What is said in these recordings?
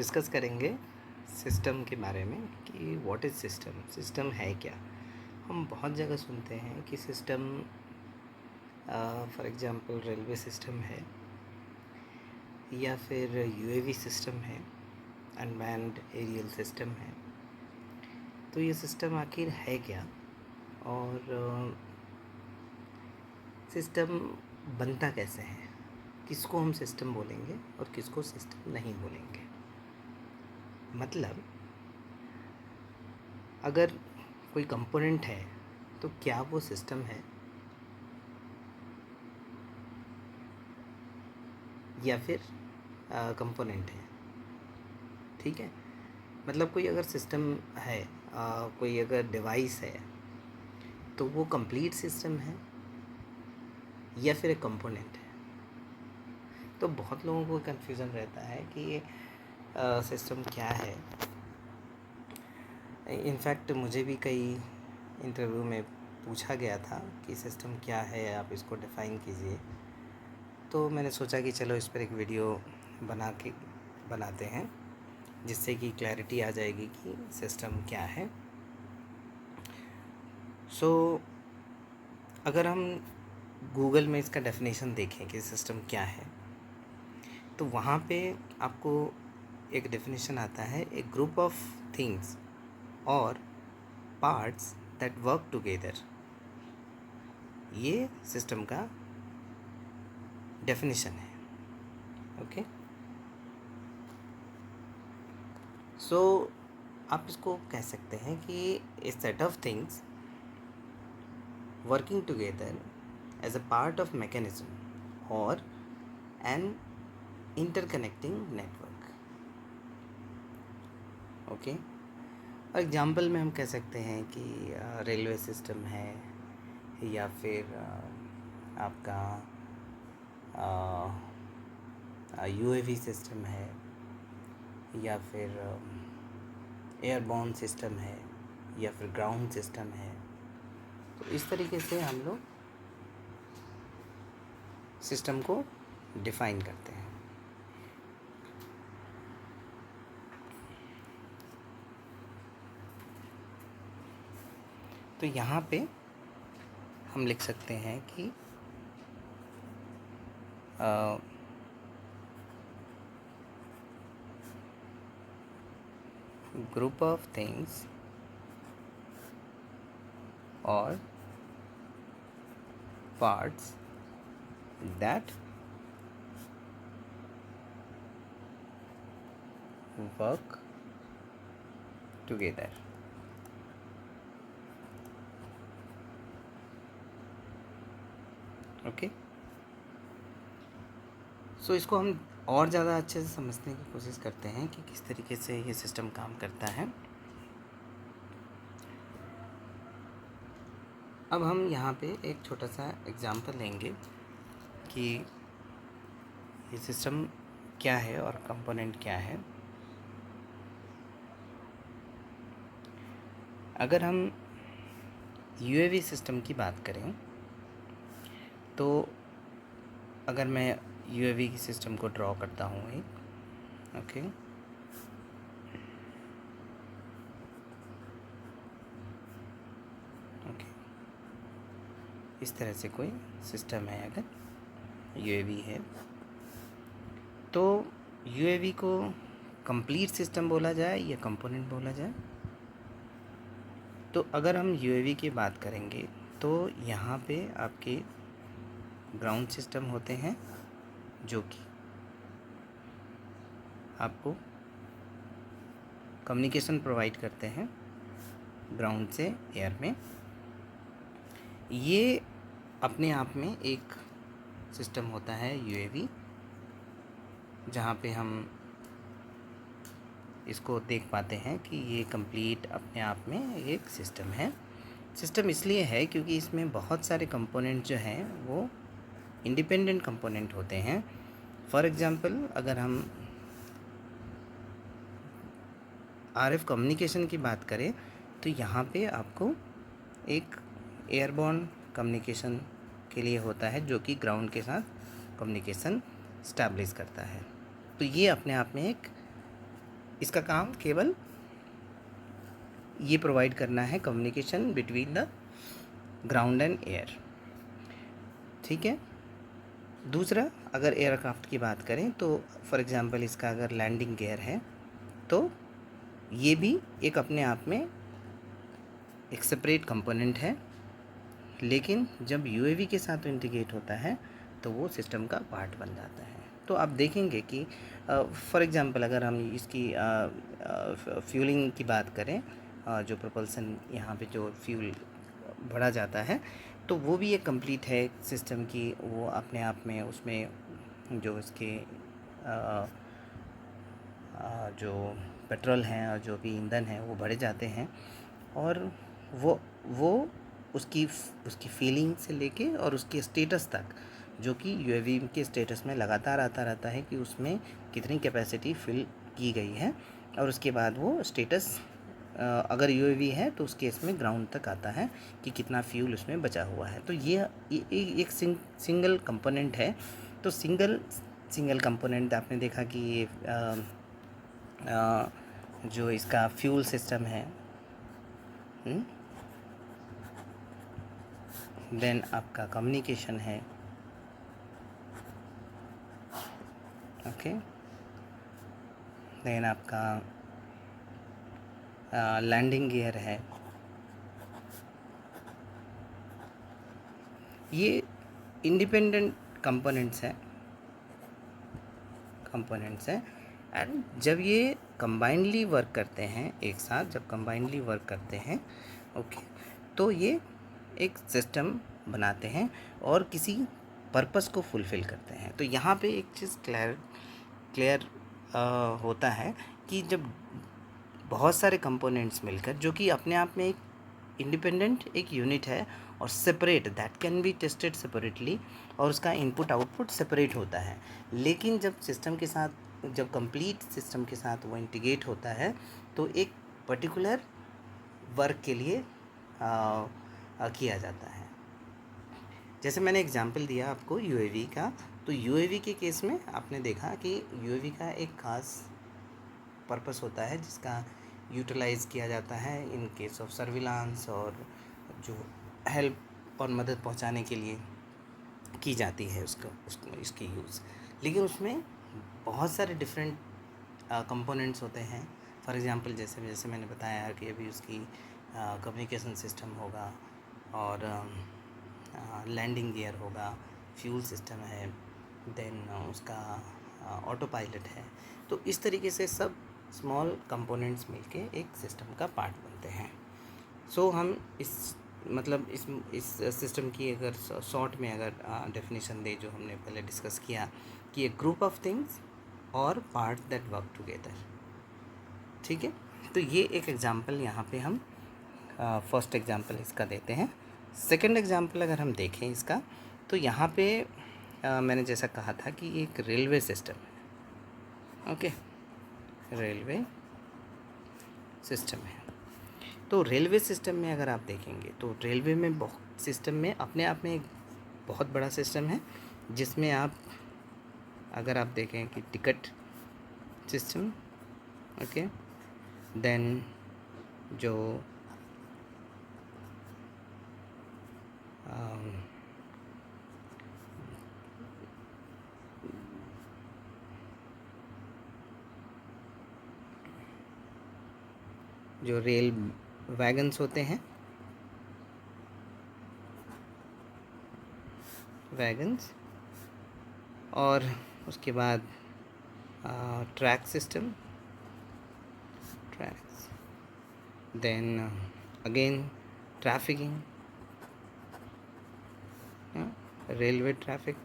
Discuss करेंगे system के बारे में कि व्हाट इज़ सिस्टम, सिस्टम है क्या। हम बहुत जगह सुनते हैं कि system for example railway system है या फिर यूएवी सिस्टम है, अनमैन्ड एरियल सिस्टम है। तो ये सिस्टम आखिर है क्या और सिस्टम बनता कैसे है, किसको हम सिस्टम बोलेंगे और किसको सिस्टम नहीं बोलेंगे। मतलब अगर कोई कंपोनेंट है तो क्या वो सिस्टम है या फिर कंपोनेंट है। ठीक है, मतलब कोई अगर सिस्टम है, कोई अगर डिवाइस है तो वो कंप्लीट सिस्टम है या फिर एक कंपोनेंट है। तो बहुत लोगों को कन्फ्यूज़न रहता है कि ये सिस्टम क्या है। इनफैक्ट मुझे भी कई इंटरव्यू में पूछा गया था कि सिस्टम क्या है, आप इसको डिफ़ाइन कीजिए। तो मैंने सोचा कि चलो इस पर एक वीडियो बनाते हैं जिससे कि क्लैरिटी आ जाएगी कि सिस्टम क्या है। अगर हम गूगल में इसका डेफिनेशन देखें कि सिस्टम क्या है तो वहाँ पे आपको एक डेफिनेशन आता है, ए ग्रुप ऑफ थिंग्स और पार्ट्स दैट वर्क टुगेदर। ये सिस्टम का डेफिनेशन है। ओके, आप इसको कह सकते हैं कि a set of things working together as a part of mechanism और एन इंटरकनेक्टिंग नेटवर्क। ओके, और एग्जाम्पल में हम कह सकते हैं कि रेलवे सिस्टम है या फिर आपका यूएवी सिस्टम है या फिर एयरबॉर्न सिस्टम है या फिर ग्राउंड सिस्टम है। तो इस तरीके से हम लोग सिस्टम को डिफ़ाइन करते हैं। तो यहाँ पे हम लिख सकते हैं कि ग्रुप ऑफ थिंग्स और parts that work together. Okay, इसको हम और ज़्यादा अच्छे से समझने की कोशिश करते हैं कि किस तरीके से ये सिस्टम काम करता है। अब हम यहाँ पे एक छोटा सा एग्जांपल लेंगे कि ये सिस्टम क्या है और कंपोनेंट क्या है। अगर हम यूएवी सिस्टम की बात करें तो अगर मैं यूएवी की सिस्टम को ड्रॉ करता हूँ एक, ओके, इस तरह से कोई सिस्टम है। अगर यूएवी है तो यूएवी को कंप्लीट सिस्टम बोला जाए या कंपोनेंट बोला जाए। तो अगर हम यूएवी की बात करेंगे तो यहाँ पे आपके ग्राउंड सिस्टम होते हैं जो कि आपको कम्युनिकेशन प्रोवाइड करते हैं ग्राउंड से एयर में। ये अपने आप में एक सिस्टम होता है यूएवी, जहाँ पे हम इसको देख पाते हैं कि ये कंप्लीट अपने आप में एक सिस्टम है। सिस्टम इसलिए है क्योंकि इसमें बहुत सारे कंपोनेंट जो हैं वो इंडिपेंडेंट कंपोनेंट होते हैं। फॉर एग्ज़ाम्पल अगर हम आरएफ कम्युनिकेशन की बात करें तो यहाँ पे आपको एक एयरबॉर्न कम्युनिकेशन के लिए होता है जो कि ग्राउंड के साथ कम्युनिकेशन इस्टेब्लिश करता है। तो ये अपने आप में एक इसका काम केवल ये प्रोवाइड करना है communication between the ground and air, ठीक है। दूसरा, अगर एयरक्राफ्ट की बात करें तो फॉर एग्ज़ाम्पल इसका अगर लैंडिंग गियर है तो ये भी एक अपने आप में एक सेपरेट कंपोनेंट है, लेकिन जब यूएवी के साथ इंटीग्रेट होता है तो वो सिस्टम का पार्ट बन जाता है। तो आप देखेंगे कि फॉर एग्ज़ाम्पल अगर हम इसकी फ्यूलिंग की बात करें, जो प्रोपल्सन यहाँ पे जो फ्यूल भरा जाता है तो वो भी एक कंप्लीट है सिस्टम की, वो अपने आप में उसमें जो इसके जो पेट्रोल हैं और जो भी ईंधन है वो भरे जाते हैं, और वो उसकी फीलिंग से लेके और उसके स्टेटस तक, जो कि यूएवी के स्टेटस में लगातार आता रहता है कि उसमें कितनी कैपेसिटी फिल की गई है, और उसके बाद वो स्टेटस अगर यूएवी है तो उस केस में ग्राउंड तक आता है कि कितना फ्यूल उसमें बचा हुआ है। तो ये एक सिंगल कंपोनेंट है। तो सिंगल कंपोनेंट आपने देखा कि ये जो इसका फ्यूल सिस्टम है, देन आपका कम्युनिकेशन है, ओके, देन आपका लैंडिंग गियर है। ये इंडिपेंडेंट कंपोनेंट्स हैं एंड जब ये कंबाइनली वर्क करते हैं एक साथ, जब कंबाइनली वर्क करते हैं, ओके, तो ये एक सिस्टम बनाते हैं और किसी पर्पस को फुलफ़िल करते हैं। तो यहाँ पे एक चीज़ क्लियर होता है कि जब बहुत सारे कंपोनेंट्स मिलकर, जो कि अपने आप में एक इंडिपेंडेंट एक यूनिट है और separate, that can be tested separately, और उसका इनपुट आउटपुट सेपरेट होता है, लेकिन जब सिस्टम के साथ, जब कंप्लीट सिस्टम के साथ वो इंटीग्रेट होता है तो एक पर्टिकुलर वर्क के लिए किया जाता है। जैसे मैंने एग्जांपल दिया आपको यूएवी का, तो यूएवी के केस में आपने देखा कि यूएवी का एक खास पर्पस होता है जिसका यूटिलाइज़ किया जाता है इन केस ऑफ सर्विलांस, और जो हेल्प और मदद पहुंचाने के लिए की जाती है उसको इसकी यूज़। लेकिन उसमें बहुत सारे डिफरेंट कंपोनेंट्स होते हैं। फॉर एग्जांपल जैसे मैंने बताया कि अभी उसकी कम्युनिकेशन सिस्टम होगा, और लैंडिंग गियर होगा, फ्यूल सिस्टम है, देन उसका ऑटो पायलट है। तो इस तरीके से सब स्मॉल कंपोनेंट्स मिलके एक सिस्टम का पार्ट बनते हैं। सो हम इस सिस्टम की अगर शॉर्ट में अगर डेफिनेशन दे, जो हमने पहले डिस्कस किया कि एक ग्रुप ऑफ थिंग्स और पार्ट दैट वर्क टुगेदर, ठीक है। तो ये एक एग्जांपल यहाँ पे हम फर्स्ट एग्जांपल इसका देते हैं। सेकंड एग्जांपल अगर हम देखें इसका, तो यहाँ पे मैंने जैसा कहा था कि एक रेलवे सिस्टम है, ओके, रेलवे सिस्टम है। तो रेलवे सिस्टम में अगर आप देखेंगे तो रेलवे में बहुत सिस्टम में अपने आप में एक बहुत बड़ा सिस्टम है, जिसमें आप अगर आप देखें कि टिकट सिस्टम, ओके, देन जो जो रेल वैगन्स होते हैं, वैगन्स, और उसके बाद track system, tracks, then again trafficking, railway traffic.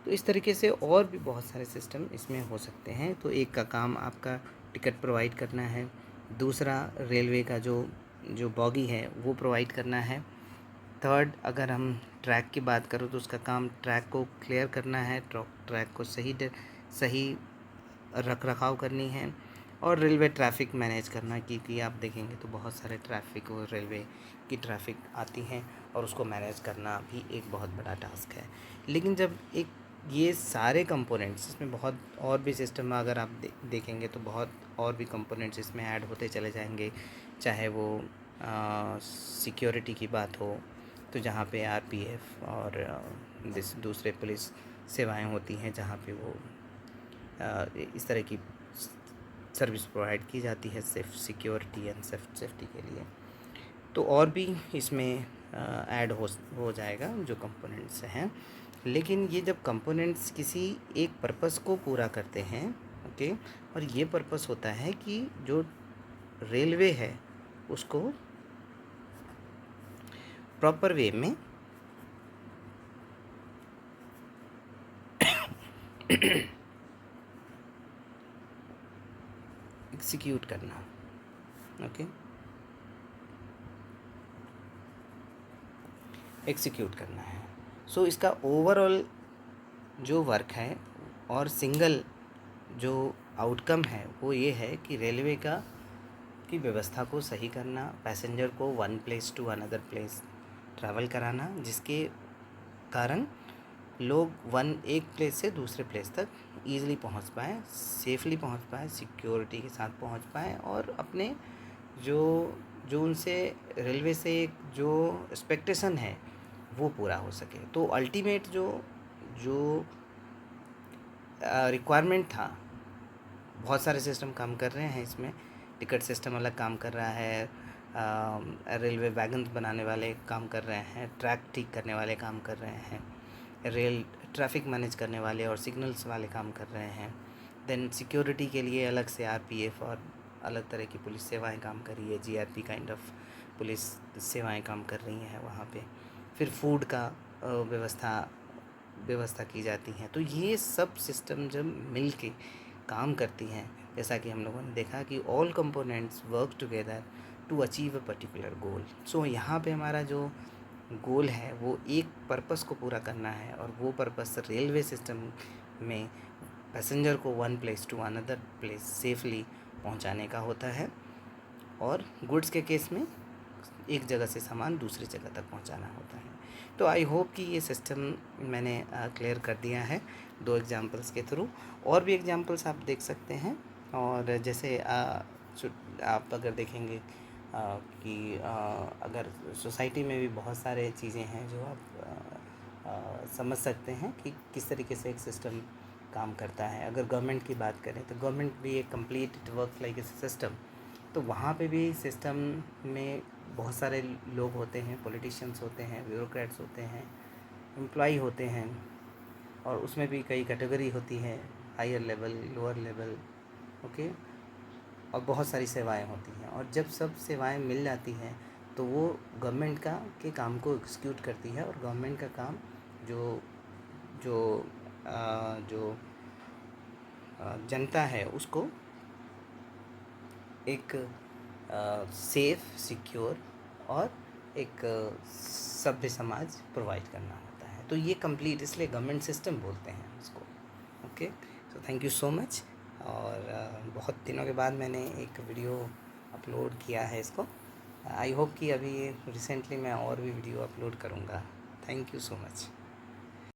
तो इस तरीके से और भी बहुत सारे सिस्टम इसमें हो सकते हैं। तो एक का काम आपका टिकट प्रोवाइड करना है, दूसरा रेलवे का जो बॉगी है वो प्रोवाइड करना है, थर्ड अगर हम ट्रैक की बात करें तो उसका काम ट्रैक को क्लियर करना है, ट्रैक को सही रख रखाव करनी है, और रेलवे ट्रैफिक मैनेज करना, क्योंकि आप देखेंगे तो बहुत सारे ट्रैफिक और रेलवे की ट्रैफिक आती हैं और उसको मैनेज करना भी एक बहुत बड़ा टास्क है। लेकिन जब एक ये सारे कंपोनेंट्स इसमें बहुत और भी सिस्टम में अगर आप देखेंगे तो बहुत और भी कंपोनेंट्स इसमें ऐड होते चले जाएंगे। चाहे वो सिक्योरिटी की बात हो तो जहाँ पे आरपीएफ और दूसरे पुलिस सेवाएं होती हैं, जहाँ पे वो इस तरह की सर्विस प्रोवाइड की जाती है सिर्फ सिक्योरिटी एंड सेफ्टी के लिए। तो और भी इसमें ऐड हो जाएगा जो कंपोनेंट्स हैं। लेकिन ये जब कंपोनेंट्स किसी एक पर्पस को पूरा करते हैं, ओके, और ये पर्पस होता है कि जो रेलवे है उसको प्रॉपर वे में एग्जीक्यूट करना, ओके, एग्जीक्यूट करना है। सो इसका ओवरऑल जो वर्क है और सिंगल जो आउटकम है वो ये है कि रेलवे की व्यवस्था को सही करना, पैसेंजर को one place to another place travel कराना, जिसके कारण लोग एक प्लेस से दूसरे प्लेस तक ईज़िली पहुंच पाएँ, सेफली पहुंच पाएँ, सिक्योरिटी के साथ पहुंच पाएँ और अपने जो उनसे रेलवे से जो एक्सपेक्टेशन है वो पूरा हो सके। तो अल्टीमेट जो रिक्वायरमेंट था, बहुत सारे सिस्टम काम कर रहे हैं इसमें। टिकट सिस्टम अलग काम कर रहा है, रेलवे वैगन्स बनाने वाले काम कर रहे हैं, ट्रैक ठीक करने वाले काम कर रहे हैं, रेल ट्रैफिक मैनेज करने वाले और सिग्नल्स वाले काम कर रहे हैं। देन सिक्योरिटी के लिए अलग से आरपीएफ और अलग तरह की पुलिस सेवाएं काम कर रही है, जीआरपी काइंड ऑफ पुलिस सेवाएं काम कर रही हैं वहाँ पे। फिर फूड का व्यवस्था की जाती हैं। तो ये सब सिस्टम जब मिल के काम करती हैं, जैसा कि हम लोगों ने देखा कि all components work together to achieve a particular goal. So यहाँ पे हमारा जो गोल है वो एक पर्पस को पूरा करना है, और वो पर्पस रेलवे सिस्टम में पैसेंजर को one place to another place safely पहुंचाने का होता है, और गुड्स के केस में एक जगह से सामान दूसरी जगह तक पहुंचाना होता है। तो आई होप कि ये सिस्टम मैंने क्लियर कर दिया है 2 एग्जांपल्स के थ्रू। और भी एग्जांपल्स आप देख सकते हैं। और जैसे आप अगर देखेंगे कि अगर सोसाइटी में भी बहुत सारे चीज़ें हैं जो आप समझ सकते हैं कि किस तरीके से एक सिस्टम काम करता है। अगर गवर्नमेंट की बात करें तो गवर्नमेंट भी एक complete work like a system. तो वहाँ पे भी सिस्टम में बहुत सारे लोग होते हैं, पॉलिटिशियंस होते हैं, ब्यूरोक्रेट्स होते हैं, एम्प्लॉय होते हैं, और उसमें भी कई कैटेगरी होती है, higher level, lower level, okay, और बहुत सारी सेवाएं होती हैं। और जब सब सेवाएं मिल जाती हैं तो वो गवर्नमेंट के काम को एग्जीक्यूट करती है, और गवर्नमेंट का काम जो जो जो जनता है उसको एक सेफ, सिक्योर और एक सभ्य समाज प्रोवाइड करना होता है। तो ये कंप्लीट, इसलिए गवर्नमेंट सिस्टम बोलते हैं उसको। Okay, so thank you so much. और बहुत दिनों के बाद मैंने एक वीडियो अपलोड किया है इसको। आई होप कि अभी रिसेंटली मैं और भी वीडियो अपलोड करूँगा। Thank you so much.